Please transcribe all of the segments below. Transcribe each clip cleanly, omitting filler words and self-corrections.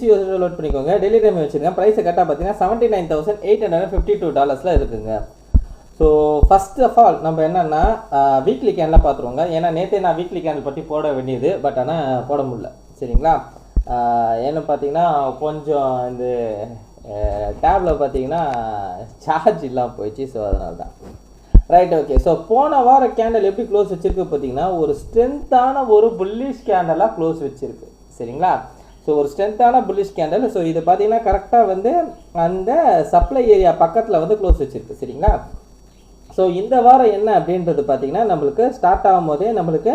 BDC load பண்ணிக்கோங்க. Daily time வச்சுருங்க. ப்ரைஸை கரெக்டாக பார்த்தீங்கன்னா $79,852 இருக்குங்க. ஸோ ஃபஸ்ட் ஆஃப் ஆல் நம்ம என்னென்னா வீக்லி கேண்டில் பார்த்துருவோங்க. ஏன்னா நேற்றே நான் வீக்லி கேண்டில் பற்றி போட வேண்டியது, பட் ஆனால் போட முடியல. சரிங்களா? ஏன்னு பார்த்தீங்கன்னா கொஞ்சம் இந்த டேபில் பார்த்தீங்கன்னா சார்ஜ் இல்லாமல் போயிடுச்சு. ஸோ அதனால தான். Right, okay. ஸோ போன வார கேண்டில் எப்படி க்ளோஸ் வச்சுருக்கு பார்த்தீங்கன்னா ஒரு ஸ்ட்ரென்த்தான ஒரு புல்லிஷ் கேண்டலாக க்ளோஸ் வச்சுருக்கு. சரிங்களா? ஸோ ஒரு ஸ்ட்ரென்த்தான புல்லிஷ் கேண்டல். ஸோ இது பார்த்தீங்கன்னா கரெக்டாக வந்து அந்த சப்ளை ஏரியா பக்கத்தில் வந்து க்ளோஸ் வச்சுருக்கு. சரிங்களா? ஸோ இந்த வாரம் என்ன அப்படின்றது பார்த்தீங்கன்னா நம்மளுக்கு ஸ்டார்ட் ஆகும் போதே நம்மளுக்கு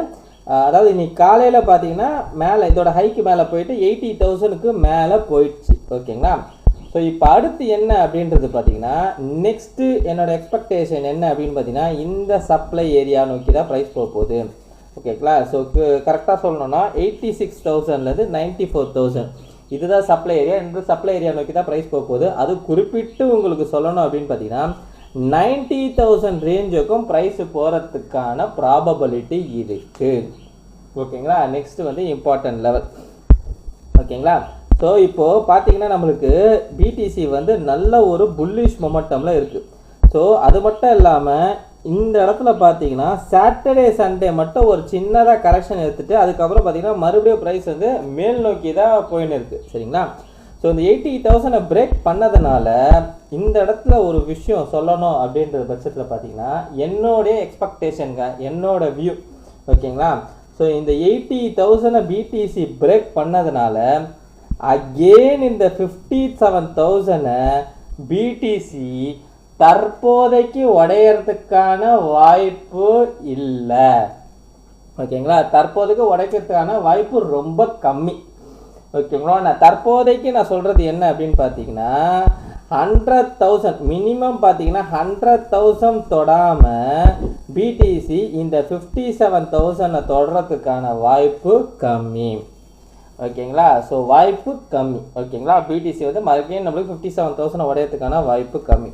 அதாவது இன்னைக்கு காலையில் பார்த்தீங்கன்னா மேலே இதோட ஹைக்கு மேலே போயிட்டு 80,000க்கு மேலே போயிடுச்சு. ஓகேங்களா? ஸோ இப்போ அடுத்து என்ன அப்படின்றது பார்த்தீங்கன்னா நெக்ஸ்ட்டு என்னோட எக்ஸ்பெக்டேஷன் என்ன அப்படின்னு பார்த்தீங்கன்னா இந்த சப்ளை ஏரியா நோக்கி தான் ப்ரைஸ் போக போகுது. ஓகேங்களா? ஸோ கரெக்டாக சொல்லணும்னா 86,000லேருந்து 94,000 இதுதான் சப்ளை ஏரியா. இந்த சப்ளை ஏரியா நோக்கி தான் ப்ரைஸ் போக போகுது. அது குறிப்பிட்டு உங்களுக்கு சொல்லணும் அப்படின்னு பார்த்தீங்கன்னா 90,000 ரேஞ்சுக்கும் ப்ரைஸ் போகிறதுக்கான ப்ராபபிலிட்டி இருக்குது. ஓகேங்களா? நெக்ஸ்ட் வந்து இம்பார்ட்டன்ட் லெவல். ஓகேங்களா? ஸோ இப்போது பார்த்தீங்கன்னா நம்மளுக்கு பிடிசி வந்து நல்ல ஒரு புல்லிஷ் மொமெண்டமில் இருக்குது. ஸோ அது மட்டும் இல்லாமல் இந்த இடத்துல பார்த்தீங்கன்னா சாட்டர்டே சண்டே மட்டும் ஒரு சின்னதாக கரெக்ஷன் எடுத்துகிட்டு அதுக்கப்புறம் பார்த்தீங்கன்னா மறுபடியும் ப்ரைஸ் வந்து மேல் நோக்கி தான் போயின்னு இருக்குது. சரிங்களா? ஸோ இந்த 80,000 பிரேக் பண்ணதுனால இந்த இடத்துல ஒரு விஷயம் சொல்லணும் அப்படின்ற பட்சத்தில் பார்த்தீங்கன்னா என்னோடைய எக்ஸ்பெக்டேஷனுங்க, என்னோட வியூ. ஓகேங்களா? ஸோ இந்த 80,000 பிடிசி பிரேக் பண்ணதுனால அகெயின் இந்த 57,000 பிடிசி தற்போதைக்கு உடையறதுக்கான வாய்ப்பு இல்லை. ஓகேங்களா? தற்போதைக்கு உடைக்கிறதுக்கான வாய்ப்பு ரொம்ப கம்மி. ஓகேங்களா? நான் தற்போதைக்கு நான் சொல்கிறது என்ன அப்படின்னு பார்த்தீங்கன்னா 100,000 மினிமம் பார்த்தீங்கன்னா 100,000 தொடாமல் பிடிசி இந்த 57,000 தொடுறதுக்கான வாய்ப்பு கம்மி. ஓகேங்களா? ஸோ வாய்ப்பு கம்மி. ஓகேங்களா? பிடிசி வந்து மறுபடியும் நம்மளுக்கு 57,000 உடையறதுக்கான வாய்ப்பு கம்மி.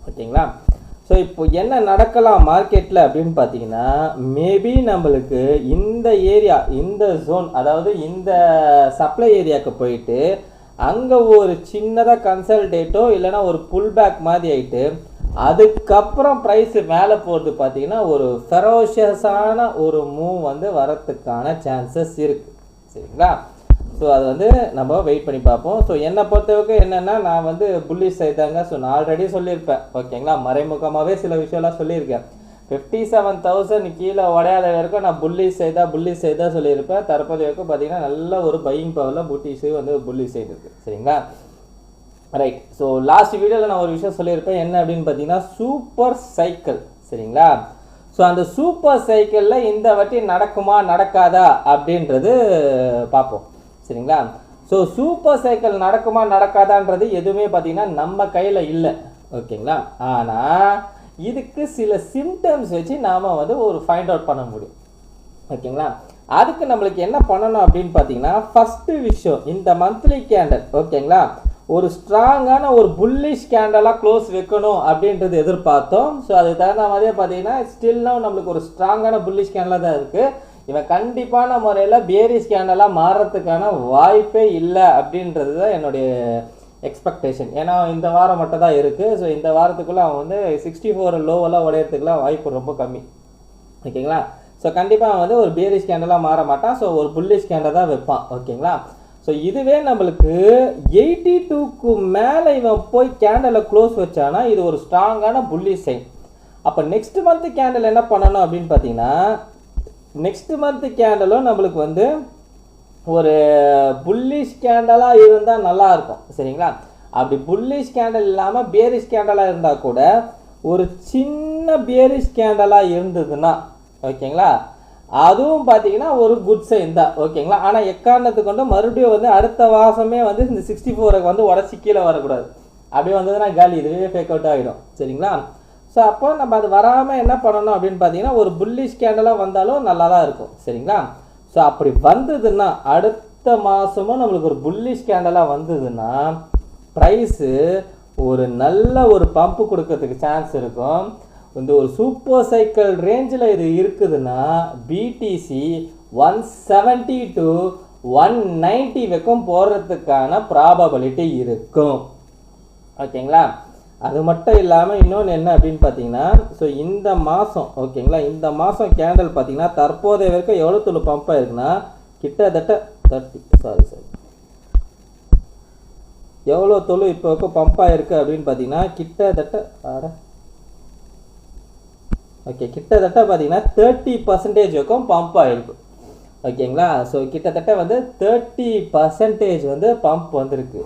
ஓகேங்களா? ஸோ இப்போ என்ன நடக்கலாம் மார்க்கெட்டில் அப்படின்னு பார்த்தீங்கன்னா மேபி நம்மளுக்கு இந்த ஏரியா இந்த ஜோன் அதாவது இந்த சப்ளை ஏரியாவுக்கு போயிட்டு அங்கே ஒரு சின்னதாக கன்சல்டேட்டோ இல்லைனா ஒரு புல் பேக் மாதிரி ஆகிட்டு அதுக்கப்புறம் ப்ரைஸு மேலே போகிறது பார்த்தீங்கன்னா ஒரு ஃபெரோஷியஸான ஒரு மூவ் வந்து வரத்துக்கான சான்சஸ் இருக்குது. சரிங்களா? ஸோ அது வந்து நம்ம வெயிட் பண்ணி பார்ப்போம். ஸோ என்னை பொறுத்தவரைக்கு என்னென்னா நான் வந்து புல்லிஷ் செய்தாங்க. ஸோ நான் ஆல்ரெடி சொல்லியிருப்பேன். ஓகேங்களா? மறைமுகமாகவே சில விஷயம்லாம் சொல்லியிருக்கேன். 57,000 கீழே உடையாத வரைக்கும் நான் புல்லிஷ் செய்தா சொல்லியிருப்பேன். தற்போது வரைக்கும் பார்த்தீங்கன்னா நல்ல ஒரு பையிங் பவரில் புட்டிஸு வந்து புல்லிஷ் செய்திருக்கு. சரிங்களா? ரைட். ஸோ லாஸ்ட் வீடியோவில் நான் ஒரு விஷயம் சொல்லியிருப்பேன். என்ன அப்படின்னு பார்த்தீங்கன்னா சூப்பர் சைக்கிள். சரிங்களா? ஸோ அந்த சூப்பர் சைக்கிளில் இந்த வாட்டி நடக்குமா நடக்காதா அப்படின்றது பார்ப்போம். சரிங்களா? ஸோ சூப்பர் சைக்கிள் நடக்குமா நடக்காதான்றது எதுவுமே பார்த்தீங்கன்னா நம்ம கையில் இல்லை. ஓகேங்களா? ஆனால் இதுக்கு சில சிம்டம்ஸ் வச்சு நாம் வந்து ஒரு ஃபைண்ட் அவுட் பண்ண முடியும். ஓகேங்களா? அதுக்கு நம்மளுக்கு என்ன பண்ணணும் அப்படின்னு பார்த்தீங்கன்னா ஃபஸ்ட்டு விஷயம் இந்த மந்த்லி கேண்டல். ஓகேங்களா? ஒரு ஸ்ட்ராங்கான ஒரு புல்லிஷ் கேண்டலாக க்ளோஸ் வைக்கணும் அப்படின்றது எதிர்பார்த்தோம். ஸோ அதுக்கு தகுந்த மாதிரியே பார்த்தீங்கன்னா ஸ்டில்லும் நம்மளுக்கு ஒரு ஸ்ட்ராங்கான புல்லிஷ் கேண்டலாக தான் இருக்குது. இவன் கண்டிப்பான முறையில் பேரிஷ் கேண்டலாக மாறுறதுக்கான வாய்ப்பே இல்லை அப்படின்றது தான் என்னுடைய எக்ஸ்பெக்டேஷன். ஏன்னா இந்த வாரம் மட்டும் தான் இருக்குது. ஸோ இந்த வாரத்துக்குள்ளே அவன் வந்து 64 லோவெல்லாம் உடையிறதுக்குலாம் வாய்ப்பு ரொம்ப கம்மி. ஓகேங்களா? ஸோ கண்டிப்பாக அவன் வந்து ஒரு பேரிஷ் கேண்டலாக மாற மாட்டான். ஸோ ஒரு புல்லிஷ் கேண்டல் தான் வைப்பான். ஓகேங்களா? ஸோ இதுவே நம்மளுக்கு 82க்கு மேலே இவன் போய் கேண்டலை க்ளோஸ் வச்சானா இது ஒரு ஸ்ட்ராங்கான புல்லிஷ் சைன். அப்போ நெக்ஸ்ட் மந்த் கேண்டல் என்ன பண்ணணும் அப்படின்னு பார்த்தீங்கன்னா நெக்ஸ்ட் மந்த் கேண்டலும் நம்மளுக்கு வந்து ஒரு புல்லிஷ் கேண்டலாக இருந்தால் நல்லாயிருக்கும். சரிங்களா? அப்படி புல்லிஷ் கேண்டல் இல்லாமல் பேரிஷ் கேண்டலாக இருந்தால் கூட ஒரு சின்ன பேரிஷ் கேண்டலாக இருந்ததுன்னா ஓகேங்களா அதுவும் பார்த்தீங்கன்னா ஒரு குட் சைன் தான். ஓகேங்களா? ஆனால் எக்காரணத்துக்கு கொண்டு மறுபடியும் வந்து அடுத்த வாசமே வந்து இந்த 64க்கு வந்து உடச்சி கீழே வரக்கூடாது. அப்படியே வந்ததுன்னா காலி, இதுவே ஃபேக் அவுட் ஆகிடும். சரிங்களா? ஸோ அப்போ நம்ம அது வராமல் என்ன பண்ணணும் அப்படின்னு பார்த்தீங்கன்னா ஒரு புல்லிஷ் கேண்டலாக வந்தாலும் நல்லா தான் இருக்கும். சரிங்களா? ஸோ அப்படி வந்ததுன்னா அடுத்த மாதமும் நம்மளுக்கு ஒரு புல்லிஷ் கேண்டலாக வந்ததுன்னா ப்ரைஸு ஒரு நல்ல ஒரு பம்பு கொடுக்கறதுக்கு சான்ஸ் இருக்கும். இந்த ஒரு சூப்பர் சைக்கிள் ரேஞ்சில் இது இருக்குதுன்னா பிடிசி 170 to 190 வரைக்கும் போகிறதுக்கான ப்ராபபிலிட்டி இருக்கும். ஓகேங்களா? அது மட்டும் இல்லாமல் இன்னொன்று என்ன அப்படின்னு பார்த்தீங்கன்னா, ஸோ இந்த மாதம் ஓகேங்களா, இந்த மாதம் கேண்டில் பார்த்தீங்கன்னா தற்போதைய வரைக்கும் எவ்வளோ தொழு பம்ப் ஆயிருக்குன்னா கிட்டத்தட்ட 30 எவ்வளோ தொழு இப்போ வரைக்கும் பம்ப் ஆயிருக்கு அப்படின்னு பார்த்தீங்கன்னா கிட்டத்தட்ட கிட்டத்தட்ட பார்த்தீங்கன்னா 30% வரைக்கும் பம்ப் ஆகிருக்கு. ஓகேங்களா? ஸோ கிட்டத்தட்ட வந்து 30% வந்து பம்ப் வந்திருக்கு.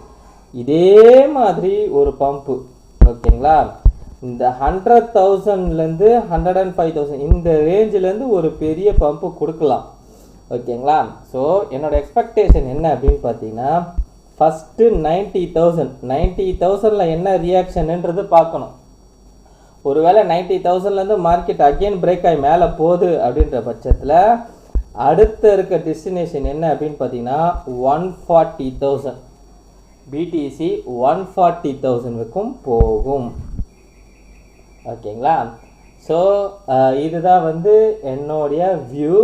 இதே மாதிரி ஒரு பம்ப்பு ஓகேங்களா, இந்த 100,000லேருந்து 105,000 இந்த ரேஞ்சிலேருந்து ஒரு பெரிய பம்ப்பு கொடுக்கலாம். ஓகேங்களா? ஸோ என்னோட எக்ஸ்பெக்டேஷன் என்ன அப்படின்னு பார்த்தீங்கன்னா, ஃபஸ்ட்டு 90,000 என்ன ரியாக்ஷன்ன்றது பார்க்கணும். ஒருவேளை 90,000லேருந்து மார்க்கெட் அகெயின் பிரேக் ஆகி மேலே போகுது அப்படின்ற பட்சத்தில் அடுத்த இருக்க டெஸ்டினேஷன் என்ன அப்படின்னு பார்த்தீங்கன்னா 140,000 பிடிசி 140,000 வரைக்கும் போகும். ஓகேங்களா? ஸோ இதுதான் வந்து என்னுடைய வியூ.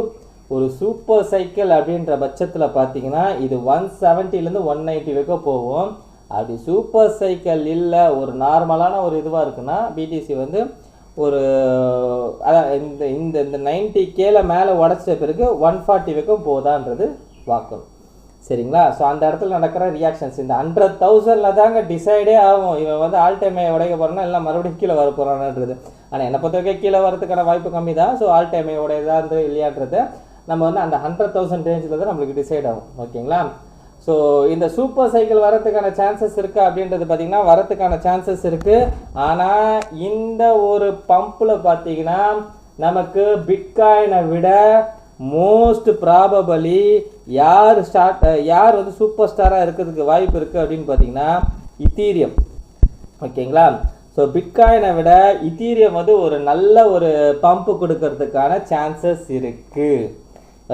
ஒரு சூப்பர் சைக்கிள் அப்படின்ற பட்சத்தில் பார்த்தீங்கன்னா இது 170லேருந்து 190 வரைக்கும் போகும். அப்படி சூப்பர் சைக்கிள் இல்லை, ஒரு நார்மலான ஒரு இதுவாக இருக்குன்னா பிடிசி வந்து ஒரு இந்த இந்த இந்த 90Kல மேலே உடச்சிட்ட பிறகு 140 வரைக்கும் போதான்றது பார்க்கணும். சரிங்களா? ஸோ அந்த இடத்துல நடக்கிற ரியாக்ஷன்ஸ் இந்த 100,000ல் தாங்க டிசைடே ஆகும். இவன் வந்து ஆல் டைமை உடைக்க போகிறான்னா இல்லை மறுபடியும் கீழே வர போகிறான்ன்றது. ஆனால் என்னை பொறுத்த வரைக்கும் கீழே வரதுக்கான வாய்ப்பு கம்மி தான். ஸோ ஆல் டைமை உடையதான்றது இல்லையான்றது நம்ம வந்து அந்த 100,000 ரேஞ்சில் தான் நம்மளுக்கு டிசைட் ஆகும். ஓகேங்களா? ஸோ இந்த சூப்பர் சைக்கிள் வரதுக்கான சான்சஸ் இருக்குது அப்படின்றது பார்த்திங்கன்னா வரதுக்கான சான்சஸ் இருக்குது. ஆனால் இந்த ஒரு பம்பில் பார்த்திங்கன்னா நமக்கு பிட்காயினை விட மோஸ்ட் ப்ராபபிளி யார் வந்து சூப்பர் ஸ்டாராக இருக்கிறதுக்கு வாய்ப்பு இருக்குது அப்படின்னு பார்த்தீங்கன்னா இத்தீரியம். ஓகேங்களா? ஸோ பிட்காயினை விட இத்தீரியம் வந்து ஒரு நல்ல ஒரு பம்பு கொடுக்கறதுக்கான சான்சஸ் இருக்குது.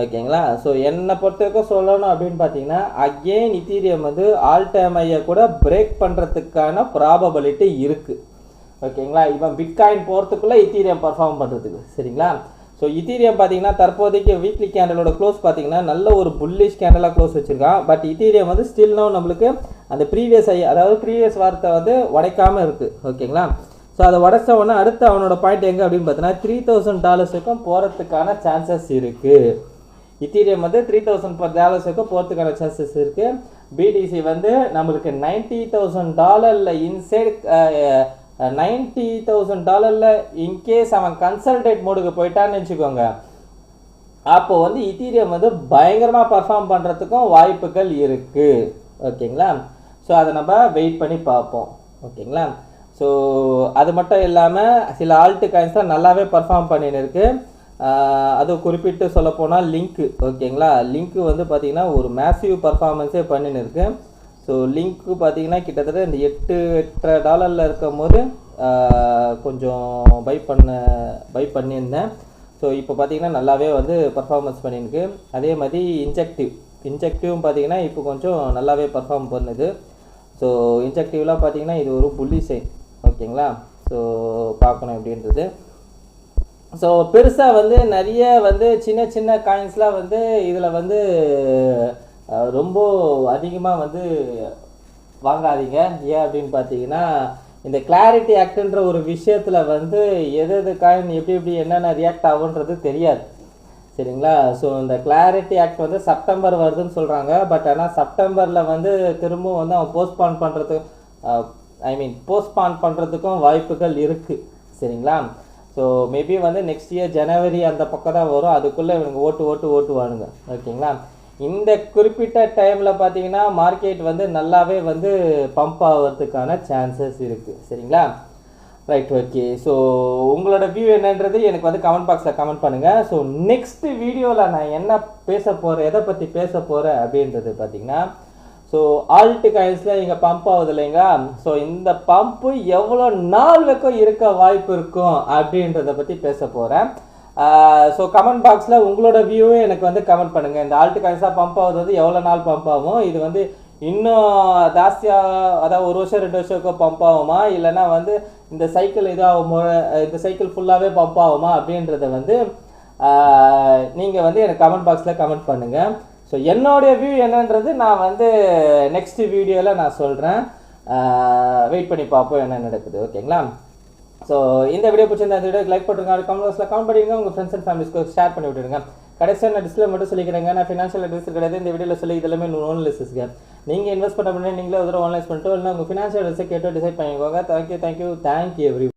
ஓகேங்களா? ஸோ என்னை பொறுத்த வரைக்கும் சொல்லணும் அப்படின்னு பார்த்தீங்கன்னா அகெயின் இத்தீரியம் வந்து ஆல் டைம் ஐயை கூட பிரேக் பண்ணுறதுக்கான ப்ராபபிலிட்டி இருக்குது. ஓகேங்களா? இவன் பிட்காயின் போகிறதுக்குள்ளே இத்தீரியம் பர்ஃபார்ம் பண்ணுறதுக்கு. சரிங்களா? ஸோ இத்தீரியம் பார்த்தீங்கன்னா தற்போதைக்கு வீக்லி கேண்டலோட க்ளோஸ் பார்த்தீங்கன்னா நல்ல ஒரு புல்லிஷ் கேண்டலாக க்ளோஸ் வச்சுருக்கான். பட் இத்தீரியம் வந்து ஸ்டில் நோ நம்மளுக்கு அந்த ப்ரீவியஸ் வாரத்தை வந்து உடைக்காமல் இருக்குது. ஓகேங்களா? ஸோ அதை உடச்ச உடனே அடுத்து அவனோட பாயிண்ட் எங்கே அப்படின்னு பார்த்தீங்கன்னா $3,000 வரைக்கும் போகிறதுக்கான சான்சஸ் இருக்குது. இத்தீரியம் வந்து $3,000 வரைக்கும் போகிறதுக்கான சான்சஸ் இருக்குது. பிடிசி வந்து நம்மளுக்கு $90,000 இன்சைட் $90,000 இன்கேஸ் அவன் கன்சல்டேட் மோடுக்கு போயிட்டான்னு வச்சுக்கோங்க, அப்போ வந்து இத்தீரியம் வந்து பயங்கரமாக பர்ஃபார்ம் பண்ணுறதுக்கும் வாய்ப்புகள் இருக்குது. ஓகேங்களா? ஸோ அதை நம்ம வெயிட் பண்ணி பார்ப்போம். ஓகேங்களா? ஸோ அது மட்டும் இல்லாமல் சில ஆல்ட் காயின்ஸ்லாம் நல்லாவே பர்ஃபார்ம் பண்ணின்னு இருக்குது. அது குறிப்பிட்டு சொல்லப்போனால் லிங்க்கு. ஓகேங்களா? லிங்க்கு வந்து பார்த்திங்கன்னா ஒரு மேசிவ் பர்ஃபார்மன்ஸே பண்ணின்னு இருக்குது. ஸோ லிங்க்கு பார்த்தீங்கன்னா கிட்டத்தட்ட இந்த $8 இருக்கும் போது கொஞ்சம் பை பண்ணியிருந்தேன். ஸோ இப்போ பார்த்தீங்கன்னா நல்லாவே வந்து பர்ஃபார்மன்ஸ் பண்ணியிருக்கு. அதே மாதிரி இன்ஜெக்டிவும் பார்த்தீங்கன்னா இப்போ கொஞ்சம் நல்லாவே பர்ஃபார்ம் பண்ணுது. ஸோ இன்ஜெக்டிவ்லாம் பார்த்தீங்கன்னா இது ஒரு புள்ளி சைன். ஓகேங்களா? ஸோ பார்க்கணும் எப்படின்றது. ஸோ பெருசாக வந்து நிறைய வந்து சின்ன காயின்ஸ்லாம் வந்து இதில் வந்து ரொம்ப அதிகமாக வந்து வாங்காதீங்க. ஏன் அப்படின்னு பார்த்தீங்கன்னா இந்த கிளாரிட்டி ஆக்ட்ன்ற ஒரு விஷயத்தில் வந்து எது காயின் எப்படி என்னென்ன ரியாக்ட் ஆகுன்றது தெரியாது. சரிங்களா? ஸோ இந்த கிளாரிட்டி ஆக்ட் வந்து செப்டம்பர் வருதுன்னு சொல்கிறாங்க. பட் ஆனால் செப்டம்பரில் வந்து திரும்பவும் வந்து அவன் போஸ்ட்பான் பண்ணுறதுக்கும் வாய்ப்புகள் இருக்குது. சரிங்களா? ஸோ மேபி வந்து நெக்ஸ்ட் இயர் ஜனவரி அந்த பக்கம் தான் வரும். அதுக்குள்ளே இவங்க ஓட்டுவானுங்க. ஓகேங்களா? இந்த குறிப்பிட்ட டைமில் பார்த்தீங்கன்னா மார்க்கெட் வந்து நல்லாவே வந்து பம்ப் ஆகிறதுக்கான சான்சஸ் இருக்குது. சரிங்களா? ரைட். ஓகே. ஸோ உங்களோட வியூ என்னன்றது எனக்கு வந்து கமெண்ட் பாக்ஸில் கமெண்ட் பண்ணுங்கள். ஸோ நெக்ஸ்ட் வீடியோவில் நான் என்ன எதை பற்றி பேச போகிறேன் அப்படின்றது பார்த்தீங்கன்னா, ஸோ ஆல்ட் காயின்ஸில் இங்கே பம்ப் ஆகுது இல்லைங்களா? ஸோ இந்த பம்ப்பு எவ்வளோ நாள் வரைக்கும் இருக்க வாய்ப்பு இருக்கும் அப்படின்றத பற்றி பேச போகிறேன். ஸோ கமெண்ட் பாக்ஸில் உங்களோட வியூவே எனக்கு வந்து கமெண்ட் பண்ணுங்கள். இந்த ஆல்ட் காயின்ஸாக பம்ப் ஆகுது வந்து எவ்வளோ நாள் பம்ப் ஆகும், இது வந்து இன்னும் ஜாஸ்தியாக அதாவது 1 வருஷம் 2 வருஷம் பம்ப் ஆகுமா, இல்லைன்னா வந்து இந்த சைக்கிள் இந்த சைக்கிள் ஃபுல்லாகவே பம்ப் ஆகுமா அப்படின்றத வந்து நீங்கள் வந்து எனக்கு கமெண்ட் பாக்ஸில் கமெண்ட் பண்ணுங்கள். ஸோ என்னுடைய வியூ என்னன்றது நான் வந்து நெக்ஸ்ட் வீடியோவில் நான் சொல்கிறேன். வெயிட் பண்ணி பார்ப்போம் என்ன நடக்குது. ஓகேங்களா? ஸோ இந்த வீடியோ பிடிச்சிருந்தா இந்த வீடியோக்கு லைக் போட்டுருங்க, கமெண்ட்ஸில் கமெண்ட் பண்ணிடுங்க, உங்கள் ஃப்ரெண்ட்ஸ் அண்ட் ஃபேமிலிஸ்க்கு ஷேர் பண்ணி விட்டுருங்க. கடைசியாக நான் டிஸ்பிளே மட்டும் சொல்லிக்கிறேங்க, நான் ஃபினான்ஷியல் அட்வைஸ் கிடையாது. இந்த வீடியோவில் சொல்லி இதெல்லாமே ஓன்லிஸ்ஸுங்க. நீங்கள் இன்வெஸ்ட் பண்ண முன்னாடி நீங்களே ஒரு ஆன்லைன் பண்ணிட்டு இல்லை உங்கள் ஃபினான்ஷியல் அட்வைஸை கேட்டு டிசைட் பண்ணிக்கோங்க. Thank you every